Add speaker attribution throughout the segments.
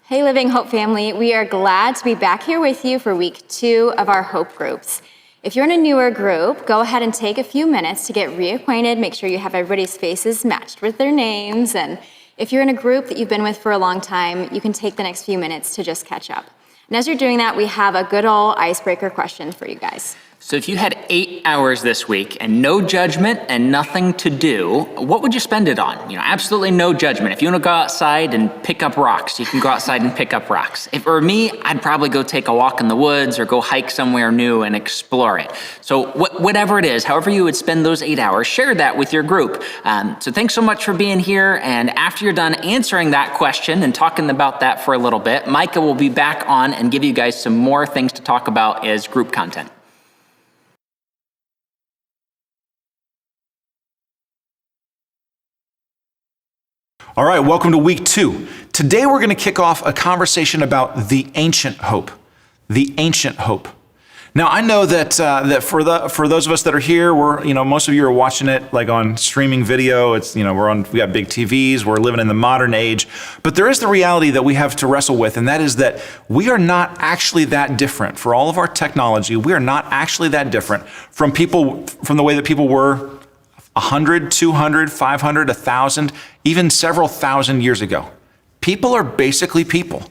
Speaker 1: Hey Living Hope family, we are glad to be back here with you for week 2 of our Hope groups. If you're in a newer group, go ahead and take a few minutes to get reacquainted, make sure you have everybody's faces matched with their names, and if you're in a group that you've been with for a long time, you can take the next few minutes to just catch up. And as you're doing that, we have a good old icebreaker question for you guys.
Speaker 2: So if you had 8 hours this week and no judgment and nothing to do, what would you spend it on? Absolutely no judgment. If you want to go outside and pick up rocks, you can go outside and pick up rocks. If it were me, I'd probably go take a walk in the woods or go hike somewhere new and explore it. So whatever it is, however you would spend those 8 hours, share that with your group. So thanks so much for being here. And after you're done answering that question and talking about that for a little bit, Micah will be back on and give you guys some more things to talk about as group content.
Speaker 3: All right, welcome to week 2. Today we're going to kick off a conversation about the ancient hope. The ancient hope. Now I know that for those of us that are here, most of you are watching it like on streaming video. We got big TVs. We're living in the modern age. But there is the reality that we have to wrestle with, and that is that we are not actually that different. For all of our technology, we are not actually that different from the way that people were 100, 200, 500, 1,000, even several thousand years ago. People are basically people.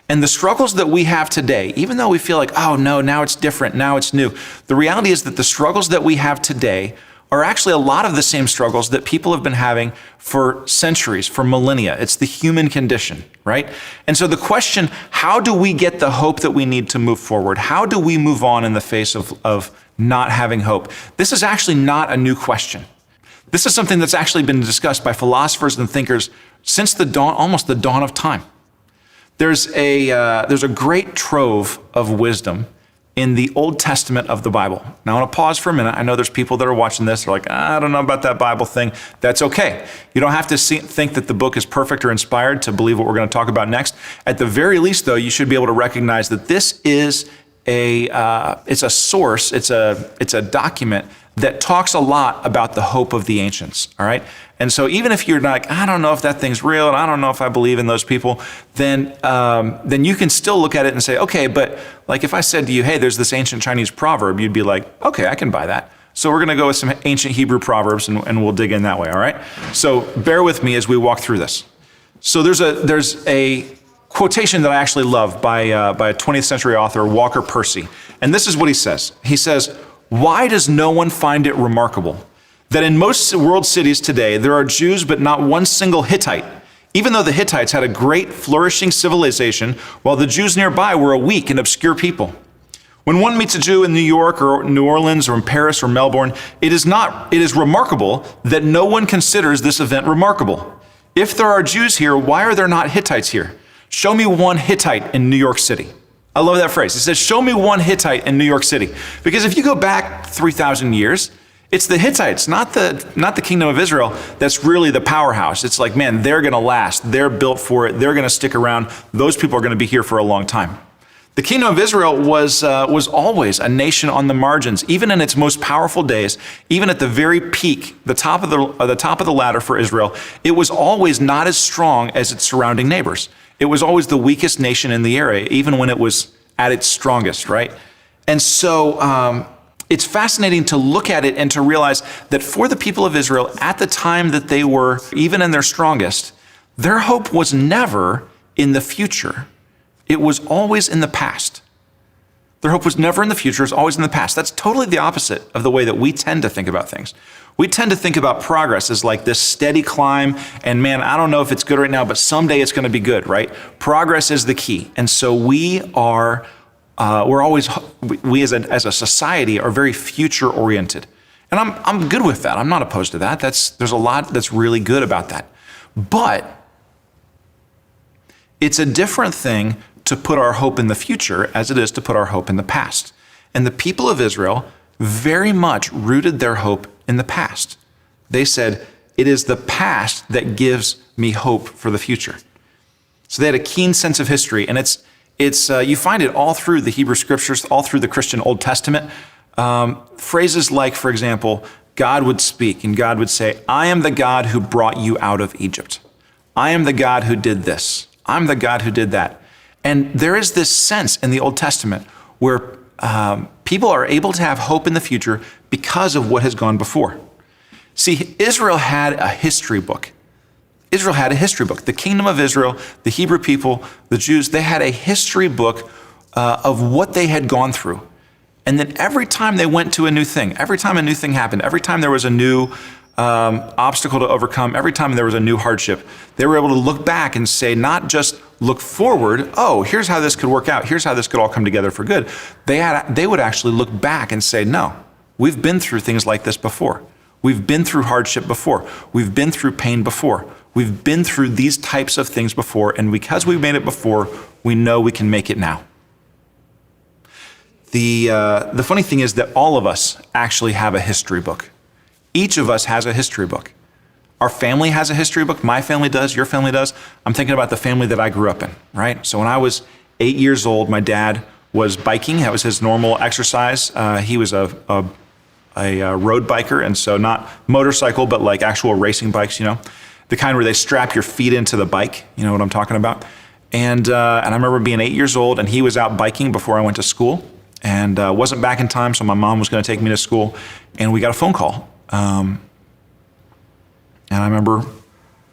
Speaker 3: And the struggles that we have today, even though we feel like, oh no, now it's different, now it's new, the reality is that the struggles that we have today are actually a lot of the same struggles that people have been having for centuries, for millennia. It's the human condition, right? And so the question, how do we get the hope that we need to move forward? How do we move on in the face of not having hope? This is actually not a new question. This is something that's actually been discussed by philosophers and thinkers since almost the dawn of time. There's a great trove of wisdom in the Old Testament of the Bible. Now I want to pause for a minute. I know there's people that are watching this. They're like, I don't know about that Bible thing. That's okay. You don't have to think that the book is perfect or inspired to believe what we're going to talk about next. At the very least, though, you should be able to recognize that this is it's a source. It's a document that talks a lot about the hope of the ancients, all right? And so even if you're like, I don't know if that thing's real, and I don't know if I believe in those people, then you can still look at it and say, okay, but like if I said to you, hey, there's this ancient Chinese proverb, you'd be like, okay, I can buy that. So we're gonna go with some ancient Hebrew proverbs and we'll dig in that way, all right? So bear with me as we walk through this. So there's a quotation that I actually love by a 20th century author, Walker Percy. And this is what he says. He says, why does no one find it remarkable that in most world cities today there are Jews but not one single Hittite, even though the Hittites had a great flourishing civilization while the Jews nearby were a weak and obscure people? When one meets a Jew in New York or New Orleans or in Paris or Melbourne, it is remarkable that no one considers this event remarkable. If there are Jews here, why are there not Hittites here? Show me one Hittite in New York City. I love that phrase. It says, show me one Hittite in New York City. Because if you go back 3,000 years, it's the Hittites, not the kingdom of Israel, that's really the powerhouse. It's like, man, they're gonna last. They're built for it. They're gonna stick around. Those people are gonna be here for a long time. The kingdom of Israel was always a nation on the margins, even in its most powerful days, even at the very peak, the top of the ladder for Israel. It was always not as strong as its surrounding neighbors. It was always the weakest nation in the area, even when it was at its strongest, right? And so it's fascinating to look at it and to realize that for the people of Israel, at the time that they were even in their strongest, their hope was never in the future. It was always in the past. Their hope was never in the future, it was always in the past. That's totally the opposite of the way that we tend to think about things. We tend to think about progress as like this steady climb, and man, I don't know if it's good right now, but someday it's gonna be good, right? Progress is the key. And so we as a society are very future oriented. And I'm good with that, I'm not opposed to that. There's a lot that's really good about that. But it's a different thing to put our hope in the future as it is to put our hope in the past. And the people of Israel very much rooted their hope in the past. They said, it is the past that gives me hope for the future. So they had a keen sense of history, and it's you find it all through the Hebrew scriptures, all through the Christian Old Testament. Phrases like, for example, God would speak and God would say, I am the God who brought you out of Egypt. I am the God who did this. I'm the God who did that. And there is this sense in the Old Testament where people are able to have hope in the future because of what has gone before. See, Israel had a history book. Israel had a history book. The kingdom of Israel, the Hebrew people, the Jews, they had a history book of what they had gone through. And then every time they went to a new thing, every time a new thing happened, every time there was a new obstacle to overcome, every time there was a new hardship, they were able to look back and say, not just look forward, oh, here's how this could work out, here's how this could all come together for good. They would actually look back and say, no, we've been through things like this before. We've been through hardship before. We've been through pain before. We've been through these types of things before, and because we've made it before, we know we can make it now. The funny thing is that all of us actually have a history book. Each of us has a history book. Our family has a history book. My family does. Your family does. I'm thinking about the family that I grew up in, right? So when I was 8 years old, my dad was biking. That was his normal exercise. He was a road biker, and so not motorcycle, but like actual racing bikes, the kind where they strap your feet into the bike. You know what I'm talking about? And I remember being 8 years old, and he was out biking before I went to school, and wasn't back in time, so my mom was going to take me to school, and we got a phone call. And I remember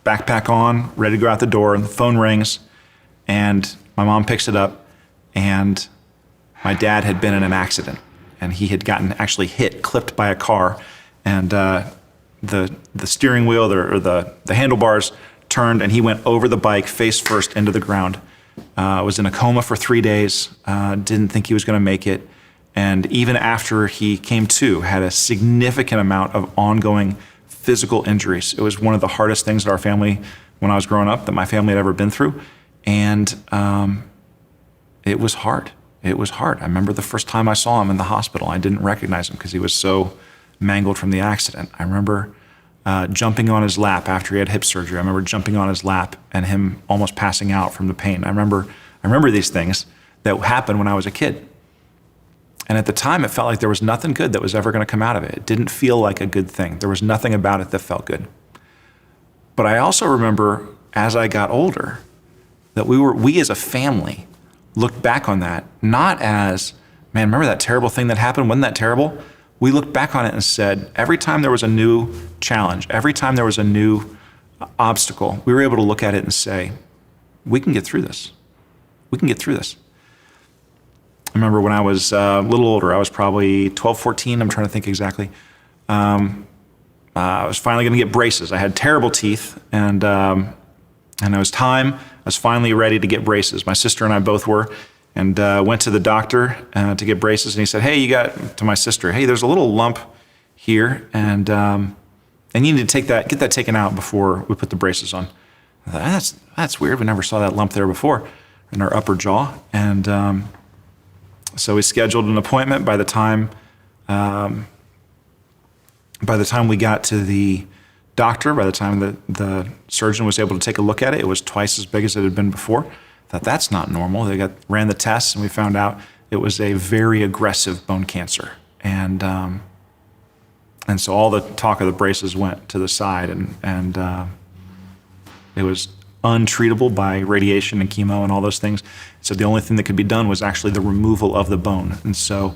Speaker 3: backpack on, ready to go out the door, and the phone rings, and my mom picks it up, and my dad had been in an accident, and he had gotten actually clipped by a car, and the steering wheel or the handlebars turned, and he went over the bike face first into the ground. Was in a coma for 3 days, didn't think he was going to make it, and even after he came to, had a significant amount of ongoing physical injuries. It was one of the hardest things that our family, when I was growing up, that my family had ever been through, and it was hard. It was hard. I remember the first time I saw him in the hospital, I didn't recognize him because he was so mangled from the accident. I remember jumping on his lap after he had hip surgery. I remember jumping on his lap and him almost passing out from the pain. I remember these things that happened when I was a kid. And at the time, it felt like there was nothing good that was ever going to come out of it. It didn't feel like a good thing. There was nothing about it that felt good. But I also remember, as I got older, that we as a family looked back on that, not as, man, remember that terrible thing that happened? Wasn't that terrible? We looked back on it and said, every time there was a new challenge, every time there was a new obstacle, we were able to look at it and say, we can get through this. We can get through this. I remember when I was a little older, I was probably 12, 14, I'm trying to think exactly. I was finally going to get braces. I had terrible teeth, and it was time. I was finally ready to get braces. My sister and I both were, and went to the doctor to get braces, and he said, hey, to my sister, hey, there's a little lump here, and you need to get that taken out before we put the braces on. I thought, that's weird. We never saw that lump there before in our upper jaw, and so we scheduled an appointment. By the time we got to the doctor, by the time the surgeon was able to take a look at it, it was twice as big as it had been before. I thought, that's not normal. They ran the tests, and we found out it was a very aggressive bone cancer. And so all the talk of the braces went to the side, and it was untreatable by radiation and chemo and all those things. So the only thing that could be done was actually the removal of the bone. And so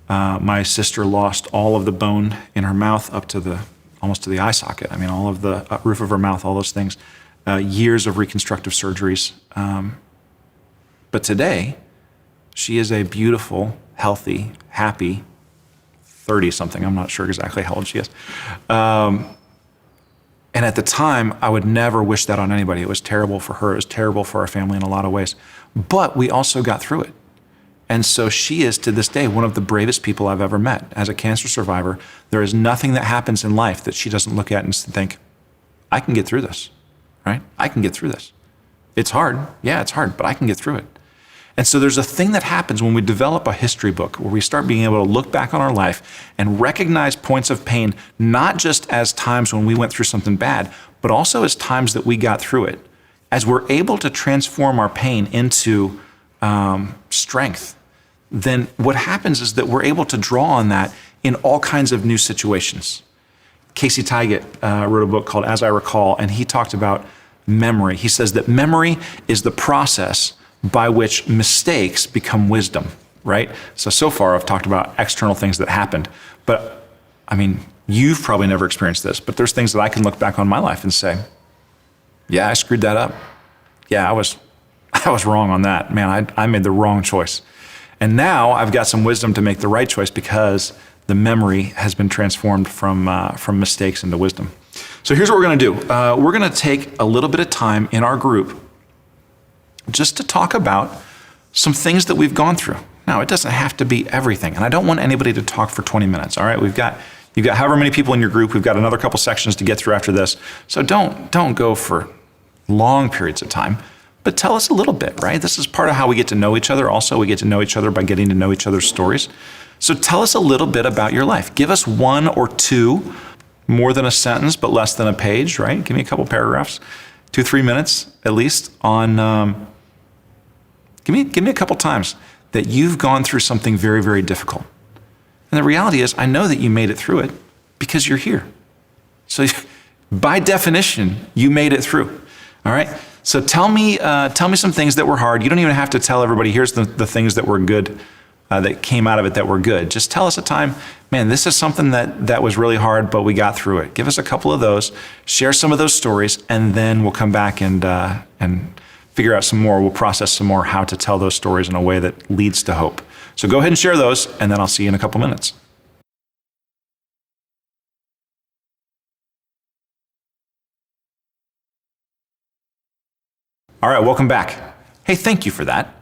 Speaker 3: my sister lost all of the bone in her mouth up to almost to the eye socket. I mean, all of the roof of her mouth, all those things. Years of reconstructive surgeries. But today, she is a beautiful, healthy, happy 30-something. I'm not sure exactly how old she is. And at the time, I would never wish that on anybody. It was terrible for her. It was terrible for our family in a lot of ways. But we also got through it. And so she is, to this day, one of the bravest people I've ever met. As a cancer survivor, there is nothing that happens in life that she doesn't look at and think, I can get through this, right? I can get through this. It's hard. Yeah, it's hard, but I can get through it. And so there's a thing that happens when we develop a history book where we start being able to look back on our life and recognize points of pain, not just as times when we went through something bad, but also as times that we got through it. As we're able to transform our pain into strength, then what happens is that we're able to draw on that in all kinds of new situations. Casey Tyget wrote a book called As I Recall, and he talked about memory. He says that memory is the process by which mistakes become wisdom, right? So far I've talked about external things that happened, but I mean, you've probably never experienced this, but there's things that I can look back on my life and say, yeah, I screwed that up. Yeah, I was wrong on that. Man, I made the wrong choice. And now I've got some wisdom to make the right choice because the memory has been transformed from mistakes into wisdom. So here's what we're going to do. We're going to take a little bit of time in our group just to talk about some things that we've gone through. Now, it doesn't have to be everything, and I don't want anybody to talk for 20 minutes, all right? You've got however many people in your group. We've got another couple sections to get through after this. So don't go for long periods of time, but tell us a little bit, right? This is part of how we get to know each other. Also, we get to know each other by getting to know each other's stories. So tell us a little bit about your life. Give us one or two, more than a sentence, but less than a page, right? Give me a couple paragraphs, 2-3 minutes at least on, give me a couple times that you've gone through something very, very difficult. And the reality is, I know that you made it through it because you're here. So by definition, you made it through, all right? So tell me some things that were hard. You don't even have to tell everybody, here's the things that were good, that came out of it that were good. Just tell us a time, man, this is something that was really hard, but we got through it. Give us a couple of those, share some of those stories, and then we'll come back and figure out some more. We'll process some more how to tell those stories in a way that leads to hope. So go ahead and share those, and then I'll see you in a couple minutes. All right, welcome back. Hey, thank you for that.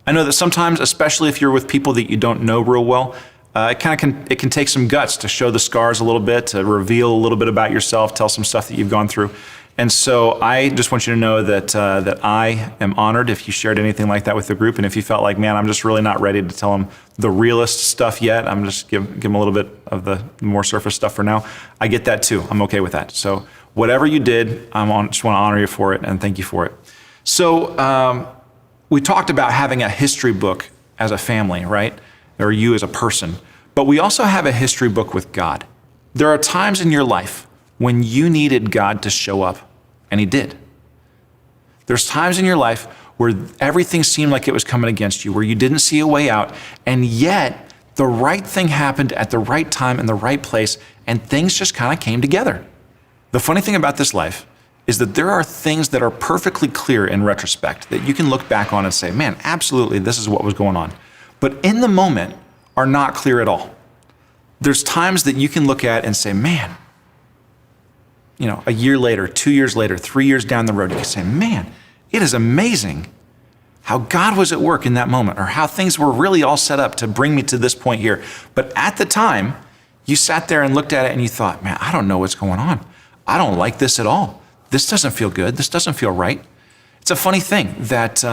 Speaker 3: I know that sometimes, especially if you're with people that you don't know real well, it can take some guts to show the scars a little bit, to reveal a little bit about yourself, tell some stuff that you've gone through. And so I just want you to know that I am honored if you shared anything like that with the group, and if you felt like, man, I'm just really not ready to tell them the realest stuff yet. I'm just give them a little bit of the more surface stuff for now. I get that too. I'm okay with that. So whatever you did, just want to honor you for it and thank you for it. So we talked about having a history book as a family, right? Or you as a person. But we also have a history book with God. There are times in your life when you needed God to show up, and He did. There's times in your life where everything seemed like it was coming against you, where you didn't see a way out, and yet the right thing happened at the right time in the right place, and things just kind of came together. The funny thing about this life is that there are things that are perfectly clear in retrospect that you can look back on and say, man, absolutely, this is what was going on. But in the moment are not clear at all. There's times that you can look at and say, man, a year later, 2 years later, 3 years down the road, you can say, man, it is amazing how God was at work in that moment, or how things were really all set up to bring me to this point here. But at the time, you sat there and looked at it and you thought, man, I don't know what's going on. I don't like this at all. This doesn't feel good. This doesn't feel right. It's a funny thing that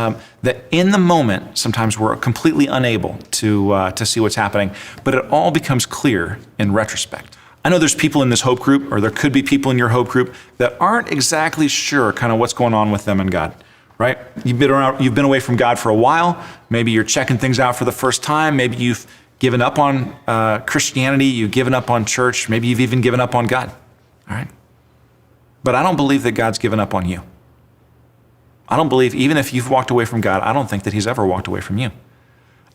Speaker 3: in the moment, sometimes we're completely unable to see what's happening, but it all becomes clear in retrospect. I know there's people in this hope group, or there could be people in your hope group that aren't exactly sure kind of what's going on with them and God, right? You've been away from God for a while. Maybe you're checking things out for the first time. Maybe you've given up on Christianity. You've given up on church. Maybe you've even given up on God, all right? But I don't believe that God's given up on you. I don't believe, even if you've walked away from God, I don't think that He's ever walked away from you.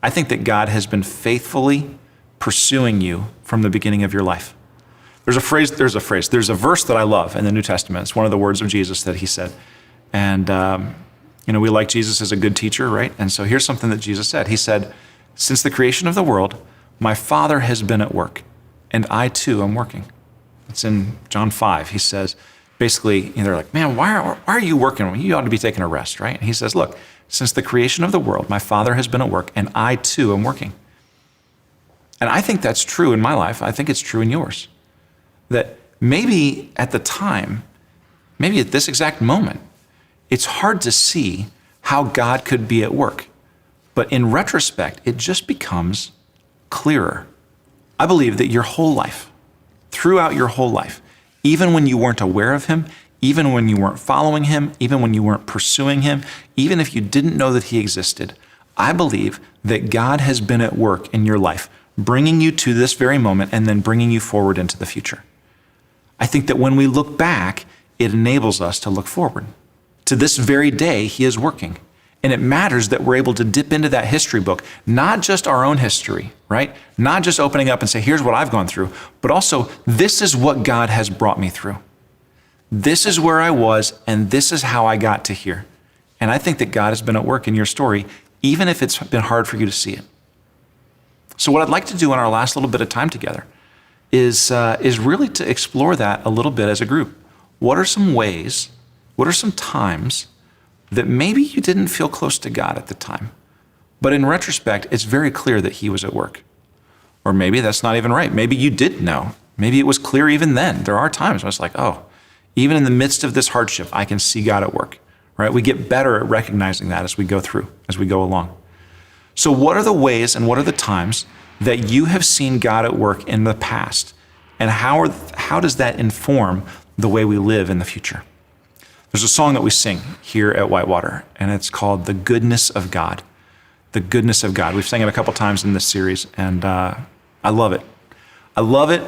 Speaker 3: I think that God has been faithfully pursuing you from the beginning of your life. There's a verse that I love in the New Testament. It's one of the words of Jesus that He said. And, we like Jesus as a good teacher, right? And so here's something that Jesus said. He said, since the creation of the world, my Father has been at work, and I too am working. It's in John 5. He says, basically, they're like, man, why are you working? You ought to be taking a rest, right? And He says, look, since the creation of the world, my Father has been at work, and I too am working. And I think that's true in my life. I think it's true in yours. That maybe at the time, maybe at this exact moment, it's hard to see how God could be at work. But in retrospect, it just becomes clearer. I believe that your whole life, throughout your whole life, even when you weren't aware of Him, even when you weren't following Him, even when you weren't pursuing Him, even if you didn't know that He existed, I believe that God has been at work in your life, bringing you to this very moment and then bringing you forward into the future. I think that when we look back, it enables us to look forward. To this very day, He is working. And it matters that we're able to dip into that history book, not just our own history, right? Not just opening up and say, here's what I've gone through, but also, this is what God has brought me through. This is where I was, and this is how I got to here. And I think that God has been at work in your story, even if it's been hard for you to see it. So what I'd like to do in our last little bit of time together is really to explore that a little bit as a group. What are some ways, what are some times that maybe you didn't feel close to God at the time, but in retrospect, it's very clear that he was at work? Or maybe that's not even right. Maybe you did know. Maybe it was clear even then. There are times when it's like, oh, even in the midst of this hardship, I can see God at work, right? We get better at recognizing that as we go through, as we go along. So what are the ways and what are the times that you have seen God at work in the past? And how does that inform the way we live in the future? There's a song that we sing here at Whitewater, and it's called The Goodness of God. The Goodness of God. We've sang it a couple times in this series, and I love it. I love it,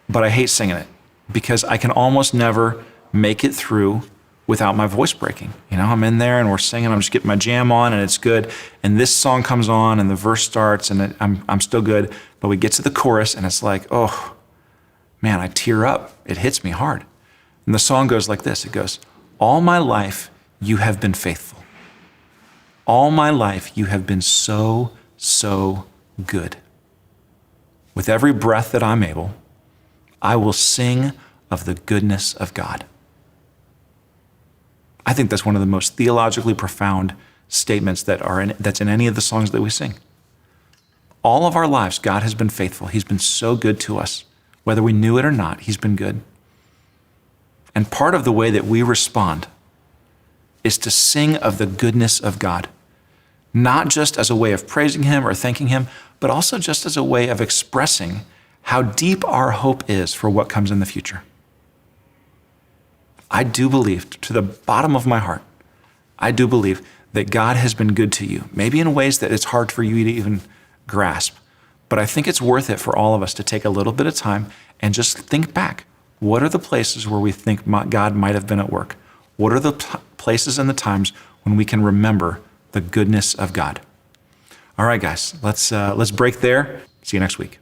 Speaker 3: but I hate singing it because I can almost never make it through without my voice breaking. You know, I'm in there and we're singing, I'm just getting my jam on and it's good. And this song comes on and the verse starts and I'm still good. But we get to the chorus and it's like, oh man, I tear up. It hits me hard. And the song goes like this. It goes, all my life you have been faithful. All my life you have been so, so good. With every breath that I'm able, I will sing of the goodness of God. I think that's one of the most theologically profound statements that's in any of the songs that we sing. All of our lives, God has been faithful. He's been so good to us. Whether we knew it or not, he's been good. And part of the way that we respond is to sing of the goodness of God, not just as a way of praising him or thanking him, but also just as a way of expressing how deep our hope is for what comes in the future. I do believe, to the bottom of my heart, I do believe that God has been good to you, maybe in ways that it's hard for you to even grasp. But I think it's worth it for all of us to take a little bit of time and just think back. What are the places where we think God might have been at work? What are the places and the times when we can remember the goodness of God? All right, guys, let's break there. See you next week.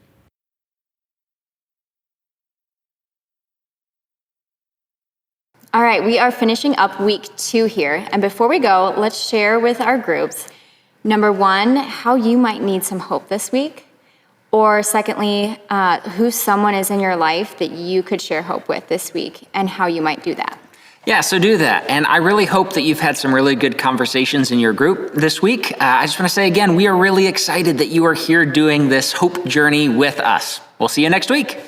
Speaker 1: All right, we are finishing up week 2 here. And before we go, let's share with our groups, number 1, how you might need some hope this week. Or secondly, who someone is in your life that you could share hope with this week and how you might do that.
Speaker 2: Yeah, so do that. And I really hope that you've had some really good conversations in your group this week. I just want to say again, we are really excited that you are here doing this hope journey with us. We'll see you next week.